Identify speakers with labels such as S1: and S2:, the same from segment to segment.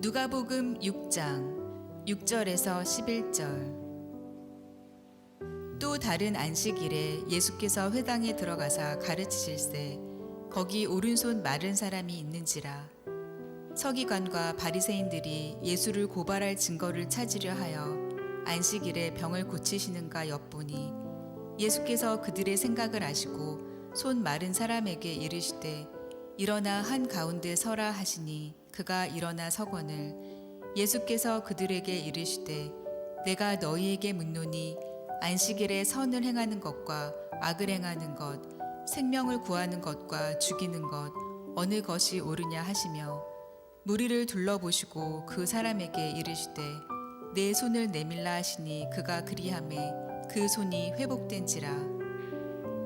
S1: 누가복음 6장 6절에서 11절. 또 다른 안식일에 예수께서 회당에 들어가사 가르치실세 거기 오른손 마른 사람이 있는지라. 서기관과 바리새인들이 예수를 고발할 증거를 찾으려 하여 안식일에 병을 고치시는가 엿보니 예수께서 그들의 생각을 아시고 손 마른 사람에게 이르시되 일어나 한 가운데 서라 하시니 그가 일어나 서거늘 예수께서 그들에게 이르시되 내가 너희에게 묻노니 안식일에 선을 행하는 것과 악을 행하는 것, 생명을 구하는 것과 죽이는 것 어느 것이 옳으냐 하시며 무리를 둘러보시고 그 사람에게 이르시되 내 손을 내밀라 하시니 그가 그리하매 그 손이 회복된지라.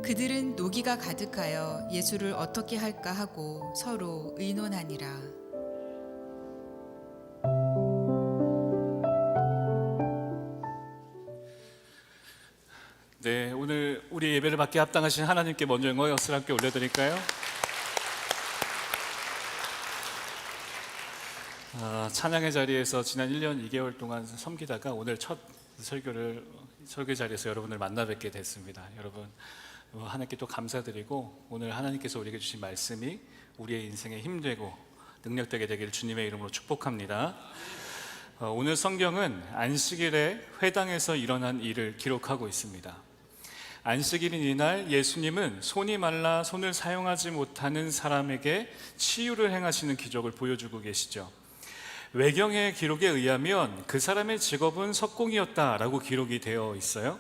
S1: 그들은 노기가 가득하여 예수를 어떻게 할까 하고 서로 의논하니라.
S2: 네, 오늘 우리 예배를 받기에 합당하신 하나님께 먼저 영광의 박수를 함께 올려드릴까요? 찬양의 자리에서 지난 1년 2개월 동안 섬기다가 오늘 첫 설교 자리에서 여러분을 만나 뵙게 됐습니다. 여러분 하나님께 또 감사드리고 오늘 하나님께서 우리에게 주신 말씀이 우리의 인생에 힘되고 능력되게 되기를 주님의 이름으로 축복합니다. 오늘 성경은 안식일에 회당에서 일어난 일을 기록하고 있습니다. 안식일인 이날 예수님은 손이 말라 손을 사용하지 못하는 사람에게 치유를 행하시는 기적을 보여주고 계시죠. 외경의 기록에 의하면 그 사람의 직업은 석공이었다라고 기록이 되어 있어요.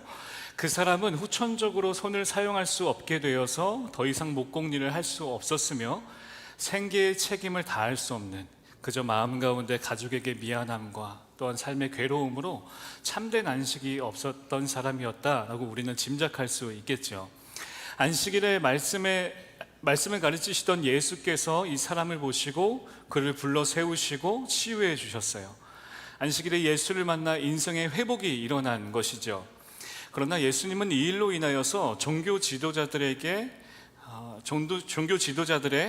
S2: 그 사람은 후천적으로 손을 사용할 수 없게 되어서 더 이상 목공일을 할 수 없었으며 생계의 책임을 다할 수 없는 그저 마음 가운데 가족에게 미안함과 또한 삶의 괴로움으로 참된 안식이 없었던 사람이었다라고 우리는 짐작할 수 있겠죠. 안식일의 말씀을 가르치시던 예수께서 이 사람을 보시고 그를 불러 세우시고 치유해 주셨어요. 안식일에 예수를 만나 인생의 회복이 일어난 것이죠. 그러나 예수님은 이 일로 인하여서 종교 지도자들의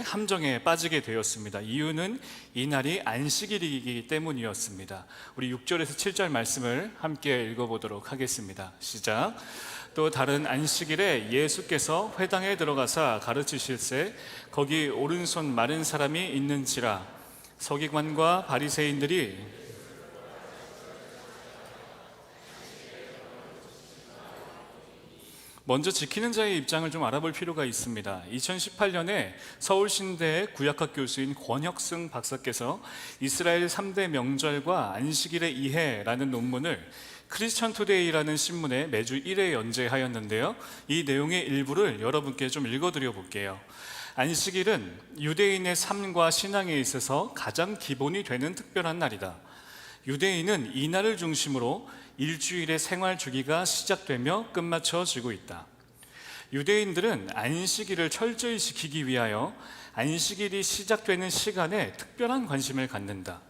S2: 함정에 빠지게 되었습니다. 이유는 이날이 안식일이기 때문이었습니다. 우리 6절에서 7절 말씀을 함께 읽어보도록 하겠습니다. 시작. 또 다른 안식일에 예수께서 회당에 들어가사 가르치실세 거기 오른손 마른 사람이 있는지라. 서기관과 바리새인들이 먼저 지키는 자의 입장을 좀 알아볼 필요가 있습니다. 2018년에 서울신대의 구약학 교수인 권혁승 박사께서 이스라엘 3대 명절과 안식일의 이해라는 논문을 크리스천 투데이라는 신문에 매주 1회 연재하였는데요. 이 내용의 일부를 여러분께 좀 읽어드려 볼게요. 안식일은 유대인의 삶과 신앙에 있어서 가장 기본이 되는 특별한 날이다. 유대인은 이 날을 중심으로 일주일의 생활 주기가 시작되며 끝마쳐지고 있다. 유대인들은 안식일을 철저히 지키기 위하여 안식일이 시작되는 시간에 특별한 관심을 갖는다.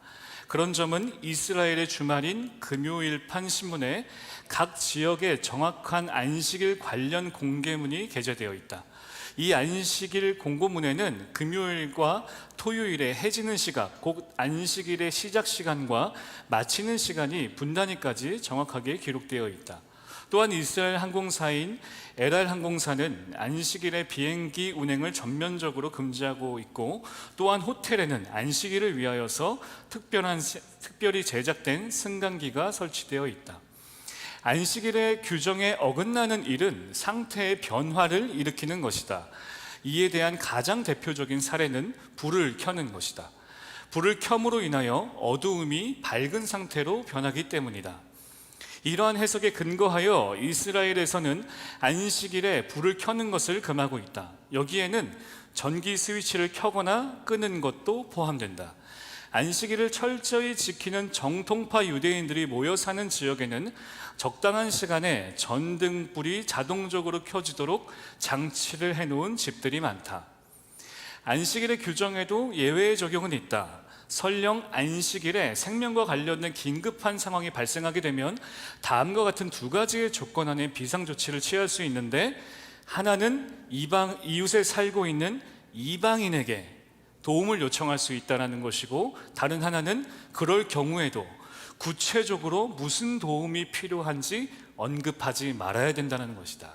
S2: 그런 점은 이스라엘의 주말인 금요일판 신문에 각 지역의 정확한 안식일 관련 공개문이 게재되어 있다. 이 안식일 공고문에는 금요일과 토요일에 해지는 시각, 곧 안식일의 시작 시간과 마치는 시간이 분단위까지 정확하게 기록되어 있다. 또한 이스라엘 항공사인 LR 항공사는 안식일에 비행기 운행을 전면적으로 금지하고 있고, 또한 호텔에는 안식일을 위하여서 특별히 제작된 승강기가 설치되어 있다. 안식일의 규정에 어긋나는 일은 상태의 변화를 일으키는 것이다. 이에 대한 가장 대표적인 사례는 불을 켜는 것이다. 불을 켬으로 인하여 어두움이 밝은 상태로 변하기 때문이다. 이러한 해석에 근거하여 이스라엘에서는 안식일에 불을 켜는 것을 금하고 있다. 여기에는 전기 스위치를 켜거나 끄는 것도 포함된다. 안식일을 철저히 지키는 정통파 유대인들이 모여 사는 지역에는 적당한 시간에 전등불이 자동적으로 켜지도록 장치를 해놓은 집들이 많다. 안식일의 규정에도 예외의 적용은 있다. 설령 안식일에 생명과 관련된 긴급한 상황이 발생하게 되면 다음과 같은 두 가지의 조건 안에 비상조치를 취할 수 있는데, 하나는 이웃에 살고 있는 이방인에게 도움을 요청할 수 있다는 것이고, 다른 하나는 그럴 경우에도 구체적으로 무슨 도움이 필요한지 언급하지 말아야 된다는 것이다.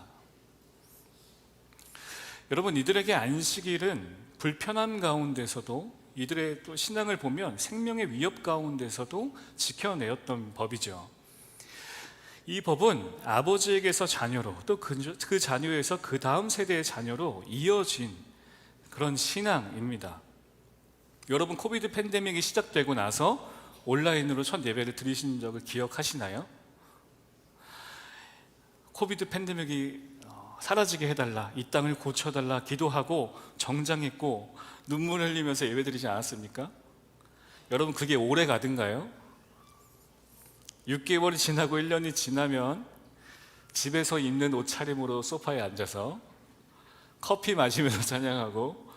S2: 여러분, 이들에게 안식일은 불편함 가운데서도, 이들의 또 신앙을 보면 생명의 위협 가운데서도 지켜내었던 법이죠. 이 법은 아버지에게서 자녀로, 또 그 자녀에서 그 다음 세대의 자녀로 이어진 그런 신앙입니다. 여러분, 코비드 팬데믹이 시작되고 나서 온라인으로 첫 예배를 드리신 적을 기억하시나요? 코비드 팬데믹이 사라지게 해달라, 이 땅을 고쳐달라 기도하고 정장했고 눈물 흘리면서 예배 드리지 않았습니까? 여러분, 그게 오래 가든가요? 6개월이 지나고 1년이 지나면 집에서 입는 옷차림으로 소파에 앉아서 커피 마시면서 찬양하고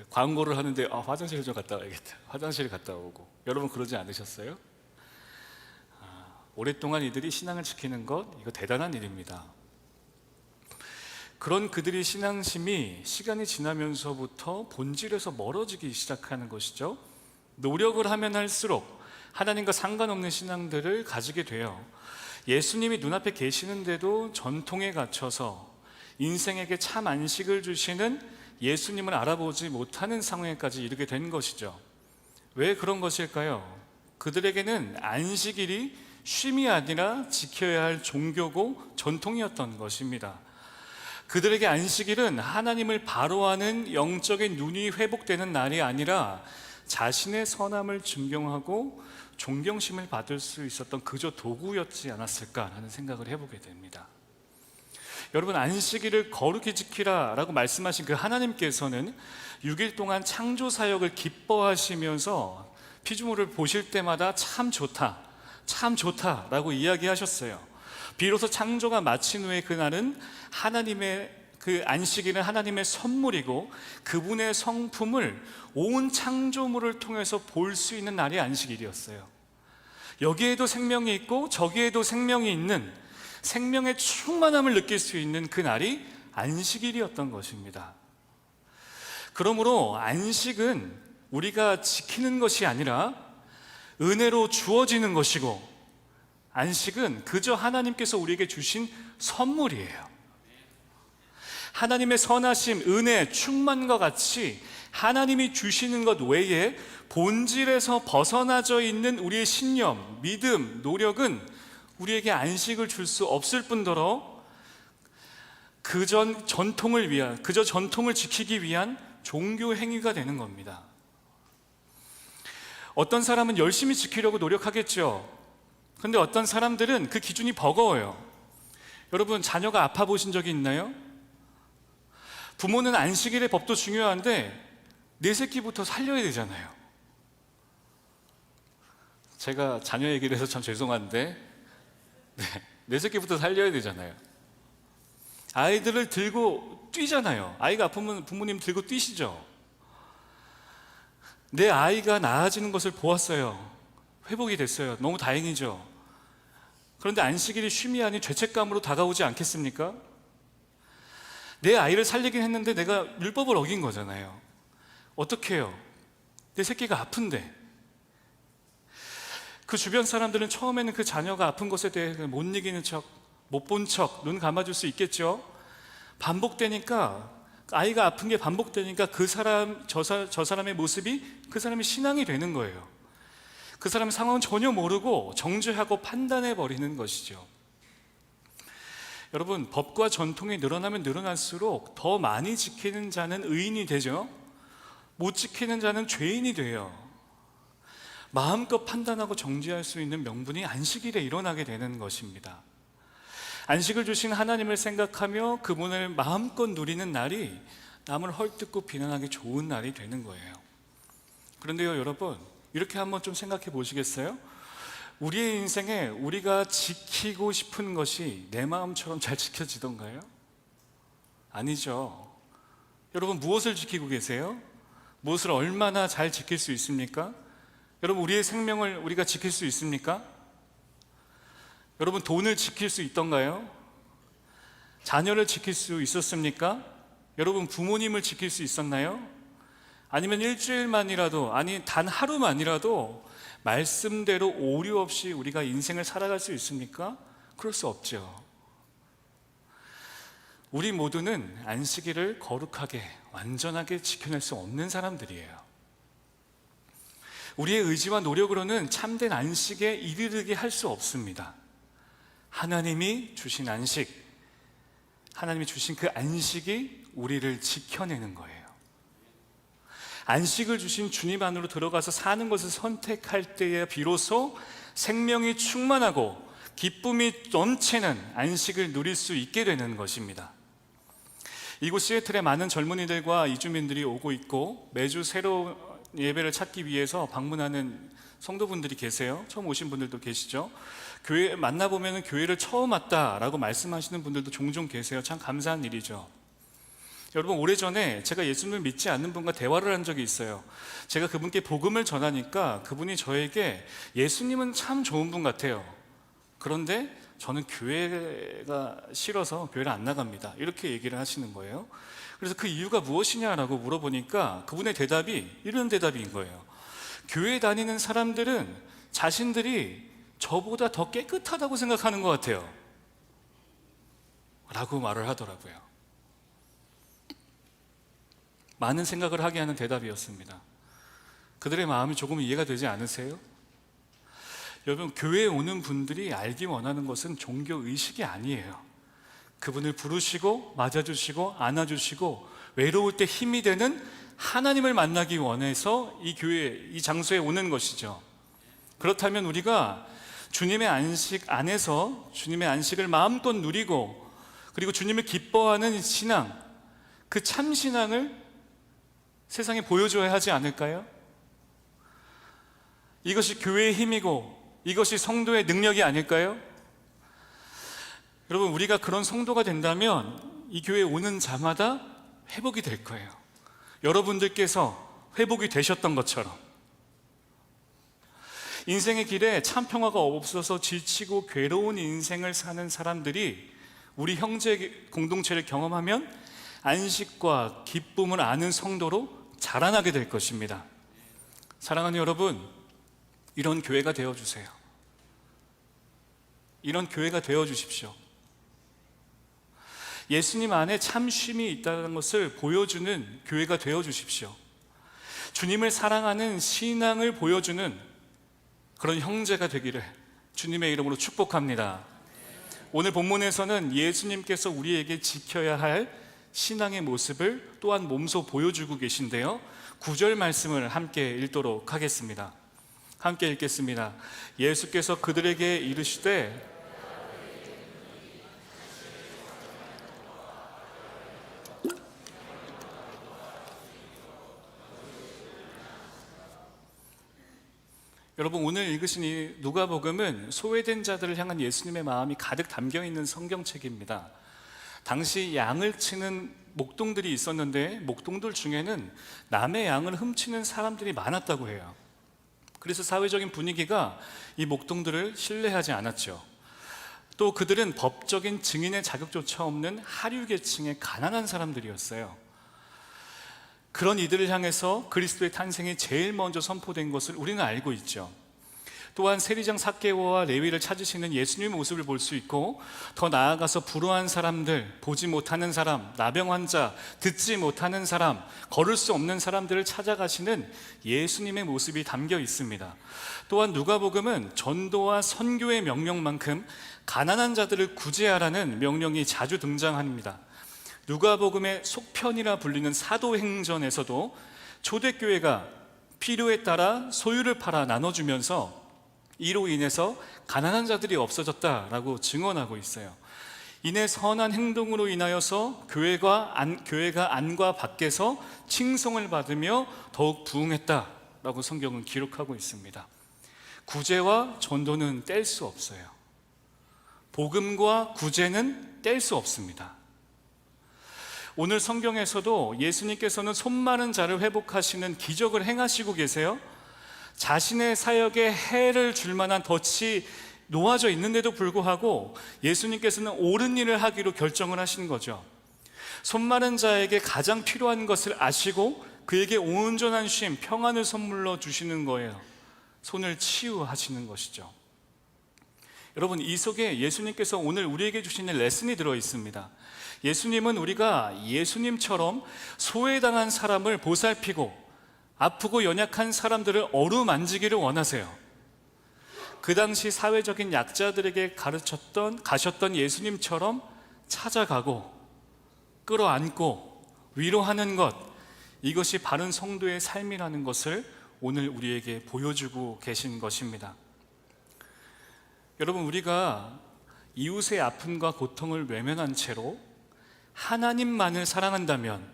S2: 광고를 하는데 화장실 좀 갔다 와야겠다, 화장실 갔다 오고. 여러분, 그러지 않으셨어요? 오랫동안 이들이 신앙을 지키는 것, 이거 대단한 일입니다. 그런 그들의 신앙심이 시간이 지나면서부터 본질에서 멀어지기 시작하는 것이죠. 노력을 하면 할수록 하나님과 상관없는 신앙들을 가지게 돼요. 예수님이 눈앞에 계시는데도 전통에 갇혀서 인생에게 참 안식을 주시는 예수님을 알아보지 못하는 상황에까지 이르게 된 것이죠. 왜 그런 것일까요? 그들에게는 안식일이 쉼이 아니라 지켜야 할 종교고 전통이었던 것입니다. 그들에게 안식일은 하나님을 바로하는 영적인 눈이 회복되는 날이 아니라 자신의 선함을 증명하고 존경심을 받을 수 있었던 그저 도구였지 않았을까 하는 생각을 해보게 됩니다. 여러분, 안식일을 거룩히 지키라 라고 말씀하신 그 하나님께서는 6일 동안 창조 사역을 기뻐하시면서 피조물을 보실 때마다 참 좋다, 참 좋다 라고 이야기하셨어요. 비로소 창조가 마친 후에 그날은 하나님의 그 안식일은 하나님의 선물이고 그분의 성품을 온 창조물을 통해서 볼 수 있는 날이 안식일이었어요. 여기에도 생명이 있고 저기에도 생명이 있는, 생명의 충만함을 느낄 수 있는 그 날이 안식일이었던 것입니다. 그러므로 안식은 우리가 지키는 것이 아니라 은혜로 주어지는 것이고, 안식은 그저 하나님께서 우리에게 주신 선물이에요. 하나님의 선하심, 은혜, 충만과 같이 하나님이 주시는 것 외에 본질에서 벗어나져 있는 우리의 신념, 믿음, 노력은 우리에게 안식을 줄 수 없을 뿐더러 그저 전통을 지키기 위한 종교 행위가 되는 겁니다. 어떤 사람은 열심히 지키려고 노력하겠죠. 그런데 어떤 사람들은 그 기준이 버거워요. 여러분, 자녀가 아파 보신 적이 있나요? 부모는 안식일의 법도 중요한데 내 새끼부터 살려야 되잖아요. 제가 자녀 얘기를 해서 참 죄송한데 내 새끼부터 살려야 되잖아요. 아이들을 들고 뛰잖아요. 아이가 아프면 부모님 들고 뛰시죠. 내 아이가 나아지는 것을 보았어요. 회복이 됐어요. 너무 다행이죠. 그런데 안식일이 쉼이 아닌 죄책감으로 다가오지 않겠습니까? 내 아이를 살리긴 했는데 내가 율법을 어긴 거잖아요. 어떻게 해요? 내 새끼가 아픈데. 그 주변 사람들은 처음에는 그 자녀가 아픈 것에 대해 못 이기는 척, 못 본 척, 눈 감아줄 수 있겠죠. 반복되니까, 아이가 아픈 게 반복되니까 그 사람, 저 사람의 모습이 그 사람의 신앙이 되는 거예요. 그 사람의 상황은 전혀 모르고 정죄하고 판단해 버리는 것이죠. 여러분, 법과 전통이 늘어나면 늘어날수록 더 많이 지키는 자는 의인이 되죠. 못 지키는 자는 죄인이 돼요. 마음껏 판단하고 정죄할 수 있는 명분이 안식일에 일어나게 되는 것입니다. 안식을 주신 하나님을 생각하며 그분을 마음껏 누리는 날이 남을 헐뜯고 비난하기 좋은 날이 되는 거예요. 그런데요, 여러분, 이렇게 한번 좀 생각해 보시겠어요? 우리의 인생에 우리가 지키고 싶은 것이 내 마음처럼 잘 지켜지던가요? 아니죠. 여러분, 무엇을 지키고 계세요? 무엇을 얼마나 잘 지킬 수 있습니까? 여러분, 우리의 생명을 우리가 지킬 수 있습니까? 여러분, 돈을 지킬 수 있던가요? 자녀를 지킬 수 있었습니까? 여러분, 부모님을 지킬 수 있었나요? 아니면 일주일만이라도, 아니 단 하루만이라도 말씀대로 오류 없이 우리가 인생을 살아갈 수 있습니까? 그럴 수 없죠. 우리 모두는 안식일을 거룩하게 완전하게 지켜낼 수 없는 사람들이에요. 우리의 의지와 노력으로는 참된 안식에 이르게 할 수 없습니다. 하나님이 주신 안식, 하나님이 주신 그 안식이 우리를 지켜내는 거예요. 안식을 주신 주님 안으로 들어가서 사는 것을 선택할 때에 비로소 생명이 충만하고 기쁨이 넘치는 안식을 누릴 수 있게 되는 것입니다. 이곳 시애틀에 많은 젊은이들과 이주민들이 오고 있고 매주 새로운 예배를 찾기 위해서 방문하는 성도분들이 계세요. 처음 오신 분들도 계시죠. 교회 만나보면 교회를 처음 왔다라고 말씀하시는 분들도 종종 계세요. 참 감사한 일이죠. 여러분, 오래전에 제가 예수님을 믿지 않는 분과 대화를 한 적이 있어요. 제가 그분께 복음을 전하니까 그분이 저에게 예수님은 참 좋은 분 같아요. 그런데 저는 교회가 싫어서 교회를 안 나갑니다. 이렇게 얘기를 하시는 거예요. 그래서 그 이유가 무엇이냐라고 물어보니까 그분의 대답이 이런 대답인 거예요. 교회 다니는 사람들은 자신들이 저보다 더 깨끗하다고 생각하는 것 같아요. 라고 말을 하더라고요. 많은 생각을 하게 하는 대답이었습니다. 그들의 마음이 조금 이해가 되지 않으세요? 여러분, 교회에 오는 분들이 알기 원하는 것은 종교의식이 아니에요. 그분을 부르시고 맞아주시고 안아주시고 외로울 때 힘이 되는 하나님을 만나기 원해서 이 교회, 이 장소에 오는 것이죠. 그렇다면 우리가 주님의 안식 안에서 주님의 안식을 마음껏 누리고 그리고 주님을 기뻐하는 신앙, 그 참신앙을 세상에 보여줘야 하지 않을까요? 이것이 교회의 힘이고 이것이 성도의 능력이 아닐까요? 여러분, 우리가 그런 성도가 된다면 이 교회에 오는 자마다 회복이 될 거예요. 여러분들께서 회복이 되셨던 것처럼. 인생의 길에 참 평화가 없어서 지치고 괴로운 인생을 사는 사람들이 우리 형제 공동체를 경험하면 안식과 기쁨을 아는 성도로 자라나게 될 것입니다. 사랑하는 여러분, 이런 교회가 되어주세요. 이런 교회가 되어주십시오. 예수님 안에 참 쉼이 있다는 것을 보여주는 교회가 되어주십시오. 주님을 사랑하는 신앙을 보여주는 그런 형제가 되기를 주님의 이름으로 축복합니다. 오늘 본문에서는 예수님께서 우리에게 지켜야 할 신앙의 모습을 또한 몸소 보여주고 계신데요, 9절 말씀을 함께 읽도록 하겠습니다. 함께 읽겠습니다. 예수께서 그들에게 이르시되 여러분, 오늘 읽으신 이 누가복음은 소외된 자들을 향한 예수님의 마음이 가득 담겨 있는 성경책입니다. 당시 양을 치는 목동들이 있었는데 목동들 중에는 남의 양을 훔치는 사람들이 많았다고 해요. 그래서 사회적인 분위기가 이 목동들을 신뢰하지 않았죠. 또 그들은 법적인 증인의 자격조차 없는 하류계층의 가난한 사람들이었어요. 그런 이들을 향해서 그리스도의 탄생이 제일 먼저 선포된 것을 우리는 알고 있죠. 또한 세리장 삭개오와 레위를 찾으시는 예수님의 모습을 볼 수 있고, 더 나아가서 불우한 사람들, 보지 못하는 사람, 나병 환자, 듣지 못하는 사람, 걸을 수 없는 사람들을 찾아가시는 예수님의 모습이 담겨 있습니다. 또한 누가복음은 전도와 선교의 명령만큼 가난한 자들을 구제하라는 명령이 자주 등장합니다. 누가복음의 속편이라 불리는 사도행전에서도 초대교회가 필요에 따라 소유를 팔아 나눠주면서 이로 인해서 가난한 자들이 없어졌다라고 증언하고 있어요. 이내 선한 행동으로 인하여서 교회가 안과 밖에서 칭송을 받으며 더욱 부흥했다라고 성경은 기록하고 있습니다. 구제와 전도는 뗄 수 없어요. 복음과 구제는 뗄 수 없습니다. 오늘 성경에서도 예수님께서는 손 마른 자를 회복하시는 기적을 행하시고 계세요. 자신의 사역에 해를 줄 만한 덫이 놓아져 있는데도 불구하고 예수님께서는 옳은 일을 하기로 결정을 하신 거죠. 손 마른 자에게 가장 필요한 것을 아시고 그에게 온전한 쉼, 평안을 선물로 주시는 거예요. 손을 치유하시는 것이죠. 여러분, 이 속에 예수님께서 오늘 우리에게 주시는 레슨이 들어 있습니다. 예수님은 우리가 예수님처럼 소외당한 사람을 보살피고 아프고 연약한 사람들을 어루만지기를 원하세요. 그 당시 사회적인 약자들에게 가셨던 예수님처럼 찾아가고 끌어안고 위로하는 것, 이것이 바른 성도의 삶이라는 것을 오늘 우리에게 보여주고 계신 것입니다. 여러분, 우리가 이웃의 아픔과 고통을 외면한 채로 하나님만을 사랑한다면,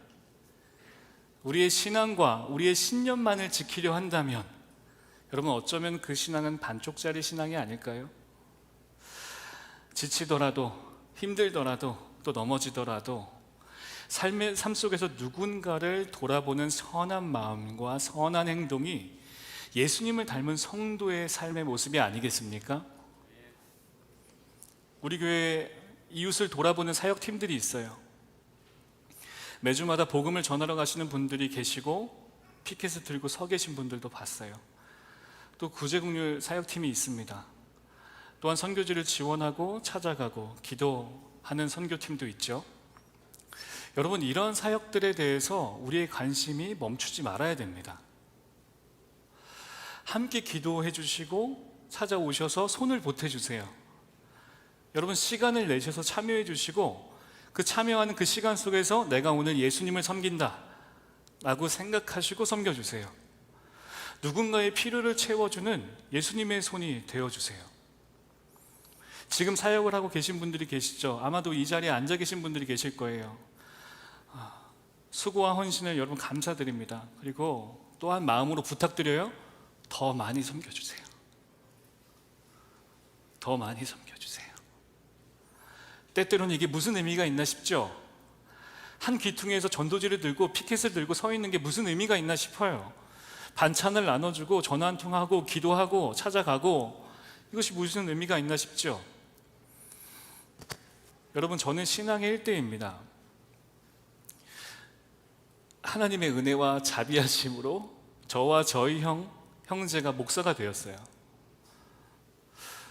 S2: 우리의 신앙과 우리의 신념만을 지키려 한다면, 여러분, 어쩌면 그 신앙은 반쪽짜리 신앙이 아닐까요? 지치더라도, 힘들더라도, 또 넘어지더라도 삶 속에서 누군가를 돌아보는 선한 마음과 선한 행동이 예수님을 닮은 성도의 삶의 모습이 아니겠습니까? 우리 교회에 이웃을 돌아보는 사역팀들이 있어요. 매주마다 복음을 전하러 가시는 분들이 계시고 피켓을 들고 서 계신 분들도 봤어요. 또 구제국률 사역팀이 있습니다. 또한 선교지를 지원하고 찾아가고 기도하는 선교팀도 있죠. 여러분, 이런 사역들에 대해서 우리의 관심이 멈추지 말아야 됩니다. 함께 기도해 주시고 찾아오셔서 손을 보태주세요. 여러분, 시간을 내셔서 참여해 주시고 그 참여하는 그 시간 속에서 내가 오늘 예수님을 섬긴다 라고 생각하시고 섬겨주세요. 누군가의 필요를 채워주는 예수님의 손이 되어주세요. 지금 사역을 하고 계신 분들이 계시죠. 아마도 이 자리에 앉아 계신 분들이 계실 거예요. 수고와 헌신을 여러분 감사드립니다. 그리고 또한 마음으로 부탁드려요. 더 많이 섬겨주세요. 더 많이 섬겨주세요. 때때로는 이게 무슨 의미가 있나 싶죠? 한 귀퉁이에서 전도지를 들고 피켓을 들고 서 있는 게 무슨 의미가 있나 싶어요. 반찬을 나눠주고 전화 한 통하고 기도하고 찾아가고, 이것이 무슨 의미가 있나 싶죠? 여러분, 저는 신앙의 일대입니다. 하나님의 은혜와 자비하심으로 저와 저희 형제가 목사가 되었어요.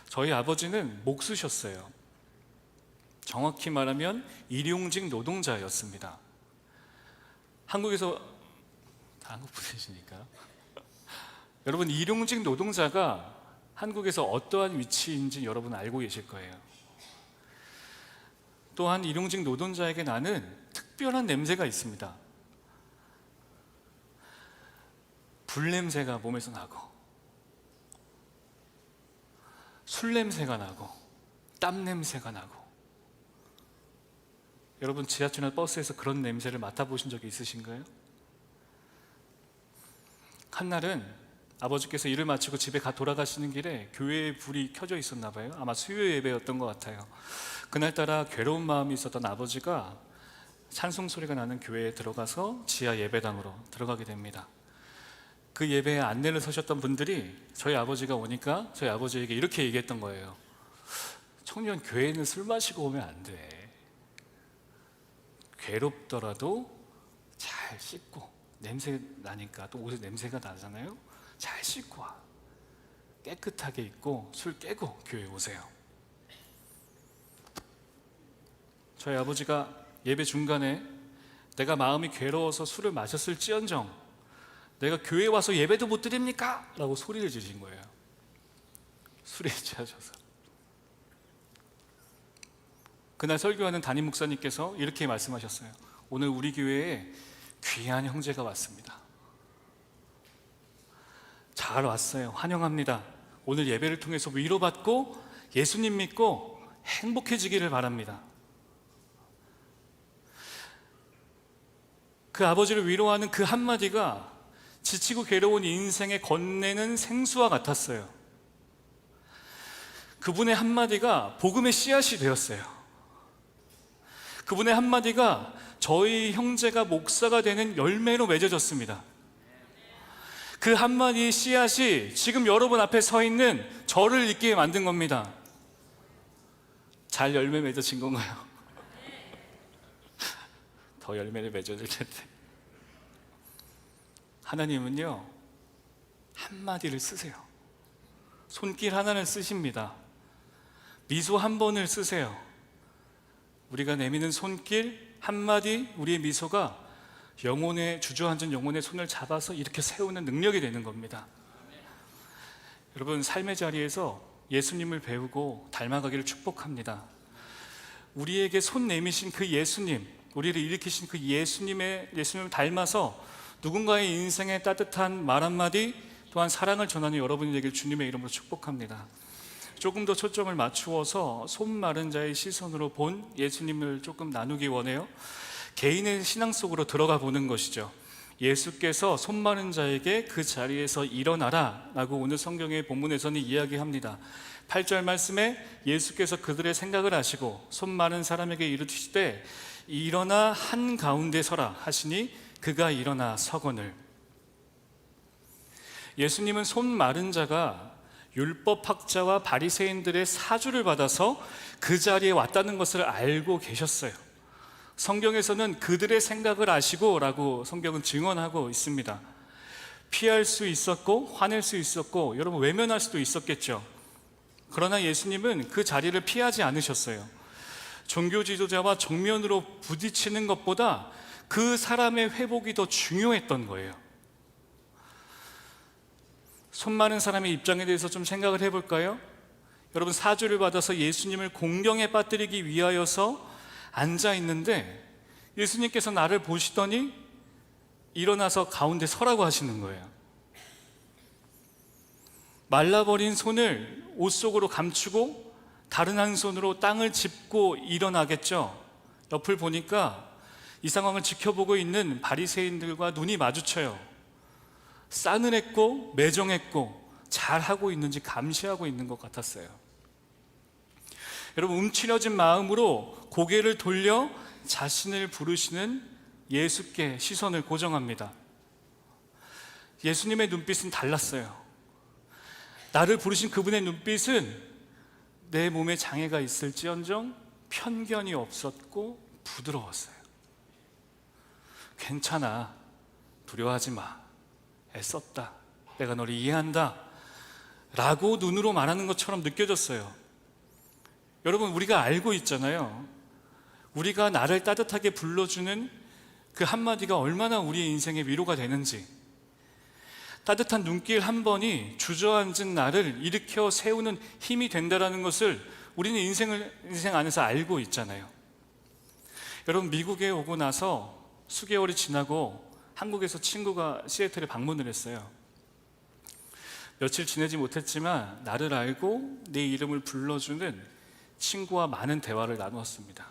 S2: 저희 아버지는 목수셨어요. 정확히 말하면 일용직 노동자였습니다. 한국에서 다 한국 분이시니까요. 여러분, 일용직 노동자가 한국에서 어떠한 위치인지 여러분 알고 계실 거예요. 또한 일용직 노동자에게 나는 특별한 냄새가 있습니다. 불 냄새가 몸에서 나고, 술 냄새가 나고, 땀 냄새가 나고. 여러분, 지하철이나 버스에서 그런 냄새를 맡아보신 적이 있으신가요? 한날은 아버지께서 일을 마치고 집에 돌아가시는 길에 교회에 불이 켜져 있었나 봐요. 아마 수요 예배였던 것 같아요. 그날따라 괴로운 마음이 있었던 아버지가 찬송 소리가 나는 교회에 들어가서 지하 예배당으로 들어가게 됩니다. 그 예배에 안내를 서셨던 분들이 저희 아버지가 오니까 저희 아버지에게 이렇게 얘기했던 거예요. 청년, 교회는 술 마시고 오면 안 돼. 괴롭더라도 잘 씻고, 냄새 나니까 또 옷에 냄새가 나잖아요. 잘 씻고 와. 깨끗하게 입고 술 깨고 교회 오세요. 저희 아버지가 예배 중간에 내가 마음이 괴로워서 술을 마셨을지언정 내가 교회에 와서 예배도 못 드립니까? 라고 소리를 지르신 거예요. 술에 취하셔서. 그날 설교하는 담임 목사님께서 이렇게 말씀하셨어요. 오늘 우리 교회에 귀한 형제가 왔습니다. 잘 왔어요. 환영합니다. 오늘 예배를 통해서 위로받고 예수님 믿고 행복해지기를 바랍니다. 그 아버지를 위로하는 그 한마디가 지치고 괴로운 인생에 건네는 생수와 같았어요. 그분의 한마디가 복음의 씨앗이 되었어요. 그분의 한마디가 저희 형제가 목사가 되는 열매로 맺어졌습니다. 그 한마디의 씨앗이 지금 여러분 앞에 서 있는 저를 있게 만든 겁니다. 잘 열매 맺어진 건가요? 더 열매를 맺어질 텐데. 하나님은요, 한마디를 쓰세요. 손길 하나를 쓰십니다. 미소 한 번을 쓰세요. 우리가 내미는 손길 한마디, 우리의 미소가 영혼의, 주저앉은 영혼의 손을 잡아서 이렇게 세우는 능력이 되는 겁니다. 여러분, 삶의 자리에서 예수님을 배우고 닮아가기를 축복합니다. 우리에게 손 내미신 그 예수님, 우리를 일으키신 그 예수님을 닮아서 누군가의 인생에 따뜻한 말 한마디, 또한 사랑을 전하는 여러분이 되길 주님의 이름으로 축복합니다. 조금 더 초점을 맞추어서 손 마른 자의 시선으로 본 예수님을 조금 나누기 원해요. 개인의 신앙 속으로 들어가 보는 것이죠. 예수께서 손 마른 자에게 그 자리에서 일어나라 라고 오늘 성경의 본문에서는 이야기합니다. 8절 말씀에 예수께서 그들의 생각을 아시고 손 마른 사람에게 이르시되 일어나 한가운데 서라 하시니 그가 일어나 서거늘. 예수님은 손 마른 자가 율법학자와 바리새인들의 사주를 받아서 그 자리에 왔다는 것을 알고 계셨어요. 성경에서는 그들의 생각을 아시고 라고 성경은 증언하고 있습니다. 피할 수 있었고 화낼 수 있었고 여러분 외면할 수도 있었겠죠. 그러나 예수님은 그 자리를 피하지 않으셨어요. 종교 지도자와 정면으로 부딪히는 것보다 그 사람의 회복이 더 중요했던 거예요. 손 마른 사람의 입장에 대해서 좀 생각을 해볼까요? 여러분, 사주를 받아서 예수님을 공경에 빠뜨리기 위하여서 앉아 있는데 예수님께서 나를 보시더니 일어나서 가운데 서라고 하시는 거예요. 말라버린 손을 옷 속으로 감추고 다른 한 손으로 땅을 짚고 일어나겠죠. 옆을 보니까 이 상황을 지켜보고 있는 바리새인들과 눈이 마주쳐요. 싸늘했고 매정했고 잘하고 있는지 감시하고 있는 것 같았어요. 여러분, 움츠려진 마음으로 고개를 돌려 자신을 부르시는 예수께 시선을 고정합니다. 예수님의 눈빛은 달랐어요. 나를 부르신 그분의 눈빛은 내 몸에 장애가 있을지언정 편견이 없었고 부드러웠어요. 괜찮아, 두려워하지 마, 애썼다, 내가 너를 이해한다 라고 눈으로 말하는 것처럼 느껴졌어요. 여러분, 우리가 알고 있잖아요. 우리가 나를 따뜻하게 불러주는 그 한마디가 얼마나 우리의 인생의 위로가 되는지. 따뜻한 눈길 한 번이 주저앉은 나를 일으켜 세우는 힘이 된다는 것을 우리는 인생 안에서 알고 있잖아요. 여러분, 미국에 오고 나서 수개월이 지나고 한국에서 친구가 시애틀에 방문을 했어요. 며칠 지내지 못했지만 나를 알고 내 이름을 불러주는 친구와 많은 대화를 나누었습니다.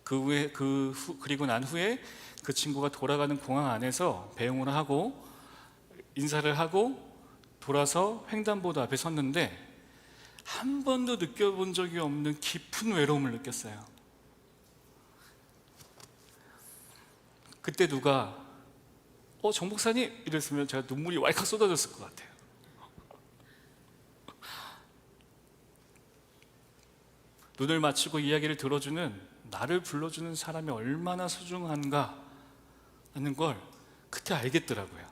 S2: 그리고 난 후에 그 친구가 돌아가는 공항 안에서 배웅을 하고 인사를 하고 돌아서 횡단보도 앞에 섰는데 한 번도 느껴본 적이 없는 깊은 외로움을 느꼈어요. 그때 누가 정 목사님 이랬으면 제가 눈물이 왈칵 쏟아졌을 것 같아요. 눈을 맞추고 이야기를 들어주는, 나를 불러주는 사람이 얼마나 소중한가 하는 걸 그때 알겠더라고요.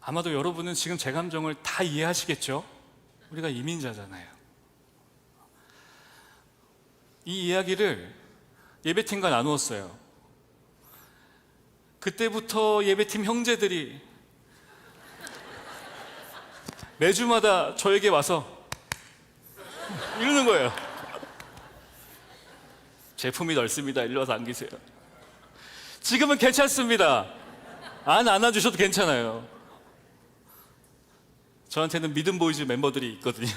S2: 아마도 여러분은 지금 제 감정을 다 이해하시겠죠? 우리가 이민자잖아요. 이 이야기를 예배팀과 나누었어요. 그때부터 예배팀 형제들이 매주마다 저에게 와서 이러는 거예요. 제품이 넓습니다. 일로 와서 앉으세요. 지금은 괜찮습니다. 안 안아주셔도 괜찮아요. 저한테는 믿음 보이즈 멤버들이 있거든요.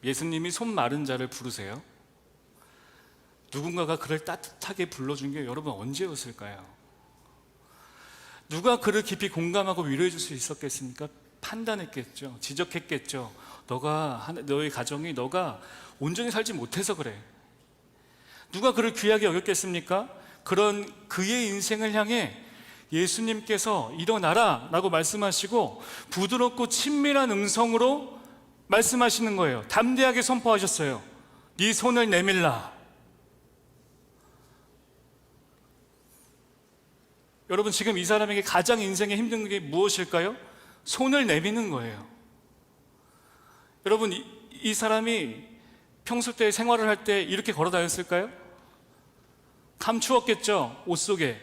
S2: 예수님이 손 마른 자를 부르세요. 누군가가 그를 따뜻하게 불러준 게 여러분 언제였을까요? 누가 그를 깊이 공감하고 위로해 줄 수 있었겠습니까? 판단했겠죠. 지적했겠죠. 너의 가정이 너가 온전히 살지 못해서 그래. 누가 그를 귀하게 여겼겠습니까? 그런 그의 인생을 향해 예수님께서 일어나라 라고 말씀하시고 부드럽고 친밀한 음성으로 말씀하시는 거예요. 담대하게 선포하셨어요. 네 손을 내밀라. 여러분, 지금 이 사람에게 가장 인생에 힘든 게 무엇일까요? 손을 내미는 거예요. 여러분, 이 사람이 평소 때 생활을 할 때 이렇게 걸어 다녔을까요? 감추었겠죠. 옷 속에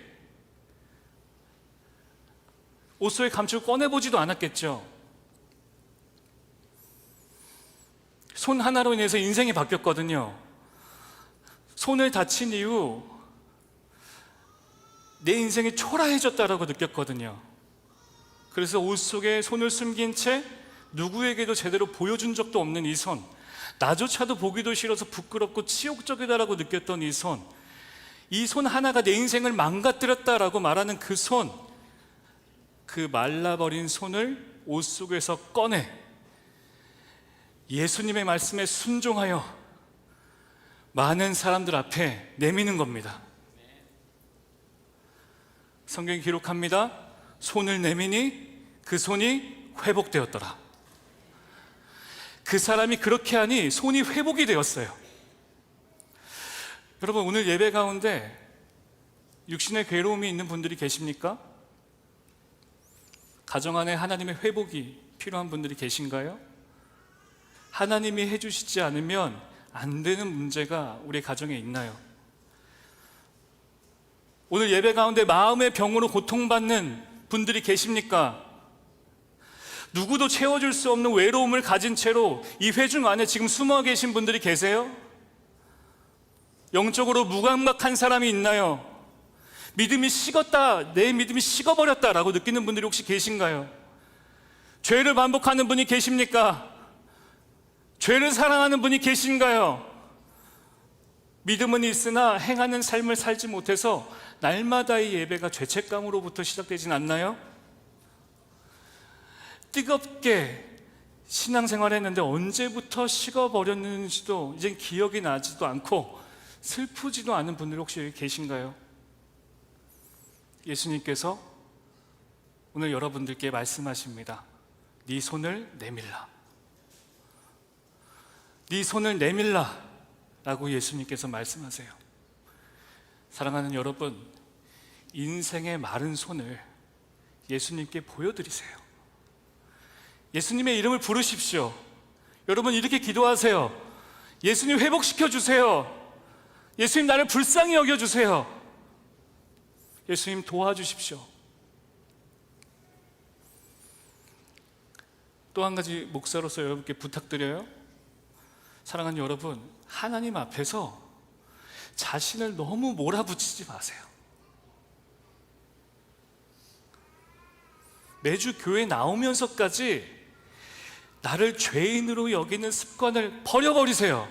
S2: 감추고 꺼내보지도 않았겠죠. 손 하나로 인해서 인생이 바뀌었거든요. 손을 다친 이후 내 인생이 초라해졌다라고 느꼈거든요. 그래서 옷 속에 손을 숨긴 채 누구에게도 제대로 보여준 적도 없는 이 손, 나조차도 보기도 싫어서 부끄럽고 치욕적이다라고 느꼈던 이 손 하나가 내 인생을 망가뜨렸다라고 말하는 그 손, 그 말라버린 손을 옷 속에서 꺼내 예수님의 말씀에 순종하여 많은 사람들 앞에 내미는 겁니다. 성경이 기록합니다. 손을 내미니 그 손이 회복되었더라. 그 사람이 그렇게 하니 손이 회복이 되었어요. 여러분, 오늘 예배 가운데 육신의 괴로움이 있는 분들이 계십니까? 가정 안에 하나님의 회복이 필요한 분들이 계신가요? 하나님이 해주시지 않으면 안 되는 문제가 우리 가정에 있나요? 오늘 예배 가운데 마음의 병으로 고통받는 분들이 계십니까? 누구도 채워줄 수 없는 외로움을 가진 채로 이 회중 안에 지금 숨어 계신 분들이 계세요? 영적으로 무감각한 사람이 있나요? 믿음이 식었다, 내 믿음이 식어버렸다라고 느끼는 분들이 혹시 계신가요? 죄를 반복하는 분이 계십니까? 죄를 사랑하는 분이 계신가요? 믿음은 있으나 행하는 삶을 살지 못해서 날마다의 예배가 죄책감으로부터 시작되진 않나요? 뜨겁게 신앙생활을 했는데 언제부터 식어버렸는지도 이젠 기억이 나지도 않고 슬프지도 않은 분들이 혹시 여기 계신가요? 예수님께서 오늘 여러분들께 말씀하십니다. 네 손을 내밀라. 네 손을 내밀라 라고 예수님께서 말씀하세요. 사랑하는 여러분, 인생의 마른 손을 예수님께 보여드리세요. 예수님의 이름을 부르십시오. 여러분, 이렇게 기도하세요. 예수님 회복시켜 주세요. 예수님 나를 불쌍히 여겨주세요. 예수님 도와주십시오. 또 한 가지 목사로서 여러분께 부탁드려요. 사랑하는 여러분, 하나님 앞에서 자신을 너무 몰아붙이지 마세요. 매주 교회 나오면서까지 나를 죄인으로 여기는 습관을 버려버리세요.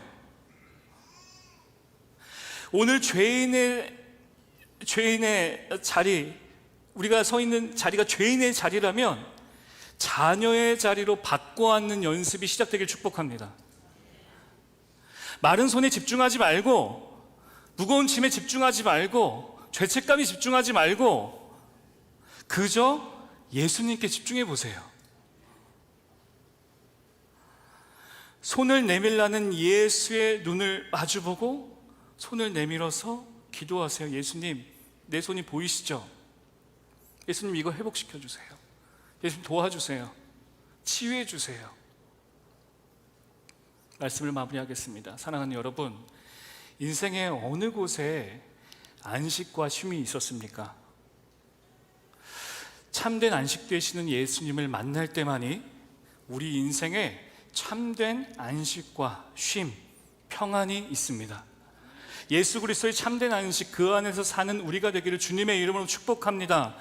S2: 오늘 죄인의 자리, 우리가 서 있는 자리가 죄인의 자리라면 자녀의 자리로 바꿔 앉는 연습이 시작되길 축복합니다. 마른 손에 집중하지 말고, 무거운 짐에 집중하지 말고, 죄책감에 집중하지 말고 그저 예수님께 집중해 보세요. 손을 내밀라는 예수의 눈을 마주보고 손을 내밀어서 기도하세요. 예수님, 내 손이 보이시죠? 예수님, 이거 회복시켜 주세요. 예수님, 도와주세요. 치유해 주세요. 말씀을 마무리하겠습니다. 사랑하는 여러분, 인생의 어느 곳에 안식과 쉼이 있었습니까? 참된 안식 되시는 예수님을 만날 때만이 우리 인생에 참된 안식과 쉼, 평안이 있습니다. 예수 그리스도의 참된 안식, 그 안에서 사는 우리가 되기를 주님의 이름으로 축복합니다.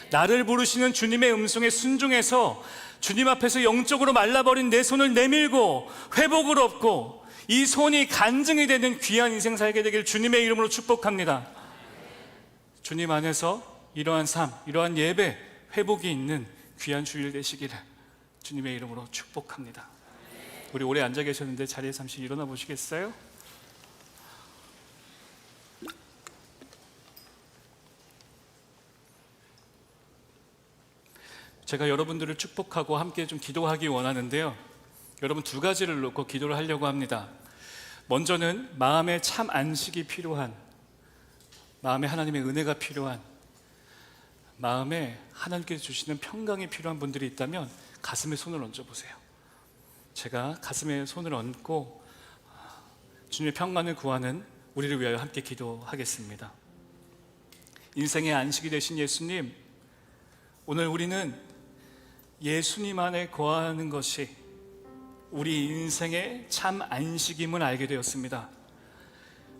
S2: 나를 부르시는 주님의 음성에 순종해서 주님 앞에서 영적으로 말라버린 내 손을 내밀고 회복을 얻고 이 손이 간증이 되는 귀한 인생 살게 되기를 주님의 이름으로 축복합니다. 주님 안에서 이러한 삶, 이러한 예배, 회복이 있는 귀한 주일 되시기를 주님의 이름으로 축복합니다. 우리 오래 앉아 계셨는데 자리에 잠시 일어나 보시겠어요? 제가 여러분들을 축복하고 함께 좀 기도하기 원하는데요, 여러분 두 가지를 놓고 기도를 하려고 합니다. 먼저는 마음의 참 안식이 필요한, 마음에 하나님의 은혜가 필요한, 마음에 하나님께서 주시는 평강이 필요한 분들이 있다면 가슴에 손을 얹어보세요. 제가 가슴에 손을 얹고 주님의 평강을 구하는 우리를 위하여 함께 기도하겠습니다. 인생의 안식이 되신 예수님, 오늘 우리는 예수님 안에 거하는 것이 우리 인생의 참 안식임을 알게 되었습니다.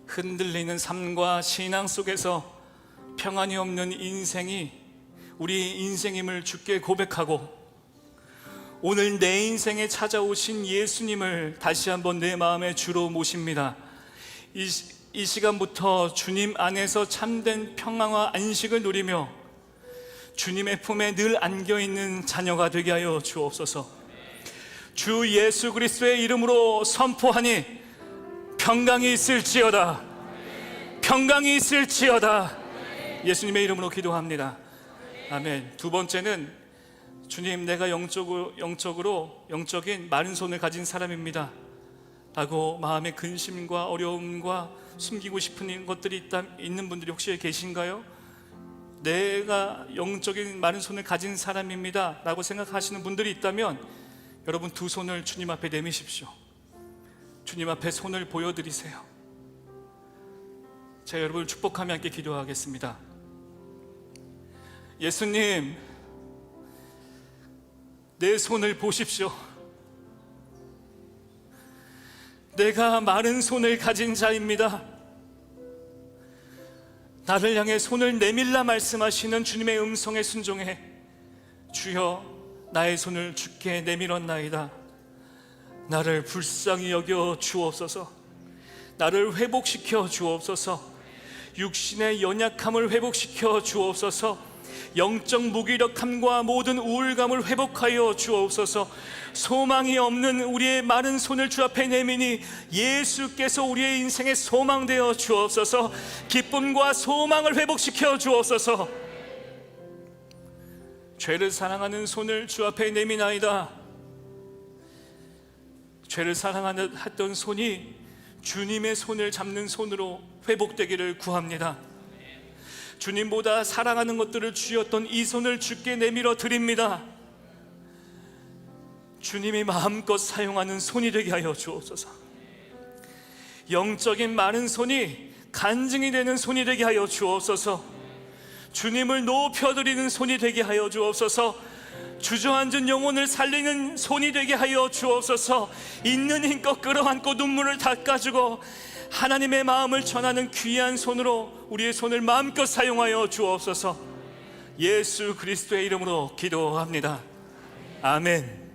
S2: 흔들리는 삶과 신앙 속에서 평안이 없는 인생이 우리 인생임을 주께 고백하고, 오늘 내 인생에 찾아오신 예수님을 다시 한번 내 마음의 주로 모십니다. 이 시간부터 주님 안에서 참된 평안과 안식을 누리며 주님의 품에 늘 안겨있는 자녀가 되게 하여 주옵소서. 주 예수 그리스도의 이름으로 선포하니 평강이 있을지어다. 평강이 있을지어다. 예수님의 이름으로 기도합니다. 아멘. 두 번째는, 주님, 내가 영적인 마른 손을 가진 사람입니다 라고 마음의 근심과 어려움과 숨기고 싶은 것들이 있는 분들이 혹시 계신가요? 내가 영적인 마른 손을 가진 사람입니다 라고 생각하시는 분들이 있다면 여러분 두 손을 주님 앞에 내미십시오. 주님 앞에 손을 보여드리세요. 제가 여러분을 축복하며 함께 기도하겠습니다. 예수님, 내 손을 보십시오. 내가 마른 손을 가진 자입니다. 나를 향해 손을 내밀라 말씀하시는 주님의 음성에 순종해 주여, 나의 손을 주께 내밀었나이다. 나를 불쌍히 여겨 주옵소서. 나를 회복시켜 주옵소서. 육신의 연약함을 회복시켜 주옵소서. 영적 무기력함과 모든 우울감을 회복하여 주옵소서. 소망이 없는 우리의 마른 손을 주 앞에 내미니 예수께서 우리의 인생의 소망되어 주옵소서. 기쁨과 소망을 회복시켜 주옵소서. 죄를 사랑하는 손을 주 앞에 내미나이다. 죄를 사랑하던 손이 주님의 손을 잡는 손으로 회복되기를 구합니다. 주님보다 사랑하는 것들을 쥐었던 이 손을 주께 내밀어 드립니다. 주님이 마음껏 사용하는 손이 되게 하여 주옵소서. 영적인 마른 손이 간증이 되는 손이 되게 하여 주옵소서. 주님을 높여드리는 손이 되게 하여 주옵소서. 주저앉은 영혼을 살리는 손이 되게 하여 주옵소서. 있는 힘껏 끌어안고 눈물을 닦아주고 하나님의 마음을 전하는 귀한 손으로 우리의 손을 마음껏 사용하여 주옵소서. 예수 그리스도의 이름으로 기도합니다. 아멘.